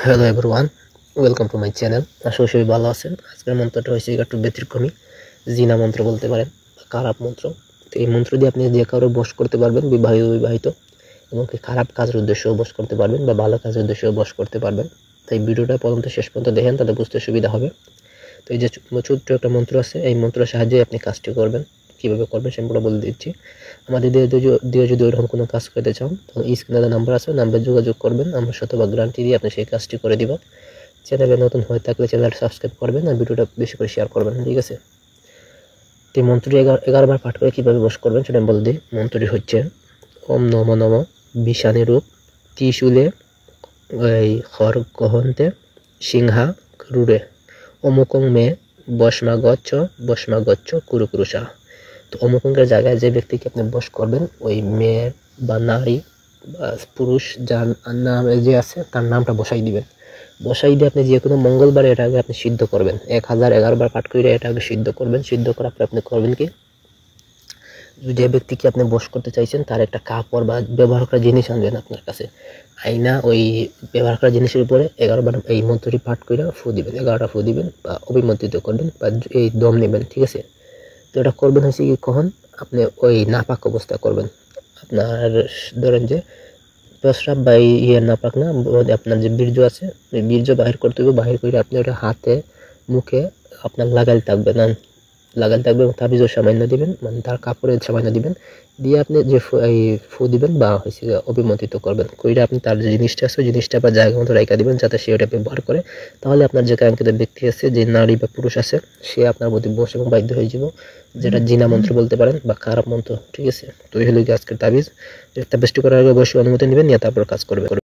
Hello everyone, welcome to my channel. আসলে সবাই ভালো আছেন। আজকের মন্ত্রটা হয়েছে একটু ব্যতিক্রমী, জিনা মন্ত্র বলতে পারেন বা খারাপ মন্ত্র। তো এই মন্ত্র দিয়ে আপনি যে কারো বশ করতে পারবেন, বিবাহিত এবং খারাপ কাজের উদ্দেশ্যেও বশ করতে পারবেন বা ভালো কাজের উদ্দেশ্যেও বশ করতে পারবেন। তাই ভিডিওটা প্রথম থেকে শেষ পর্যন্ত দেখেন, তাহলে বুঝতে সুবিধা হবে। তো এই যে ছোট্ট একটা মন্ত্র আছে, এই মন্ত্রের সাহায্যে আপনি কাজটি করবেন। কীভাবে করবেন সেগুলো বলে দিচ্ছি। আমাদের দিয়ে যদি ওইরকম কোনো কাজ করতে চান, তাহলে স্ক্রিনে নাম্বার আছে, নাম্বারে যোগাযোগ করবেন। আমরা শতভাগ গ্যারান্টি দিয়ে আপনি সেই কাজটি করে দিব। চ্যানেলে নতুন হয়ে থাকলে চ্যানেলটা সাবস্ক্রাইব করবেন আর ভিডিওটা বেশি করে শেয়ার করবেন, ঠিক আছে? তো এই মন্ত্রটি 11 বার পাঠ করে কীভাবে বশ করবেন সেটা বলে দিই। মন্ত্রটি হচ্ছে ওম নম নম বিষাণী রূপ ত্রিশূলে খড়গহন্তে সিংহা রুড়ে অমুকং মে বসমা গচ্ছ কুরু কুরুষা। তো অমুকঙ্কের জায়গায় যে ব্যক্তিকে আপনি বশ করবেন, ওই মেয়ে বা নারী বা পুরুষ যার নাম যে আছে তার নামটা বসাই দিবেন। বসাই দিয়ে আপনি যে কোনো মঙ্গলবার এটা আগে আপনি সিদ্ধ করবেন। 1011 বার পাঠ করে এটা আগে সিদ্ধ করবেন। সিদ্ধ করার পর আপনি করবেন কি, যে ব্যক্তিকে আপনি বশ করতে চাইছেন তার একটা কাপড় বা ব্যবহার করা জিনিস আনবেন আপনার কাছে। আইনা ওই ব্যবহার করা জিনিসের উপরে 11 বার এই মন্ত্রটি পাঠ করে ফু দিবেন, 11টা ফু দিবেন বা অভিমন্ত্রিত করবেন বা এই দম নেবেন, ঠিক আছে? তো এটা করবেন হচ্ছে কি, কখন আপনি ওই নাপাক অবস্থা করবেন। আপনার ধরেন যে প্রস্রাব বা নাপাক না, আপনার যে বীর্য আছে ওই বীর্য বাহির করতে হবে। বাহির করে আপনি ওটা হাতে মুখে আপনার লাগাইতে থাকবেন এবং তাবিজও সামান্য দিবেন, মানে তার কাপড়ে সামান্য দিবেন। দিয়ে আপনি যে ফু দিবেন বা হচ্ছে অভিমন্ত্রিত করবেন, কইরা আপনি তার যে জিনিসটা আছে ওই জিনিসটা আবার জায়গা মতো রেখে দিবেন যাতে সে ওটা ব্যবহার করে। তাহলে আপনার যে কাঙ্ক্ষিত ব্যক্তি আছে, যে নারী বা পুরুষ আছে, সে আপনার প্রতি বশ এবং বাধ্য হয়ে যাব, যেটা জিনা মন্ত্র বলতে পারেন বা খারাপ মন্ত্র, ঠিক আছে? তো এই হলো আজকের তাবিজ। তাবিজটি করার আগে অবশ্যই অনুমতি নেবেন, নিয়ে তারপর কাজ করবেন।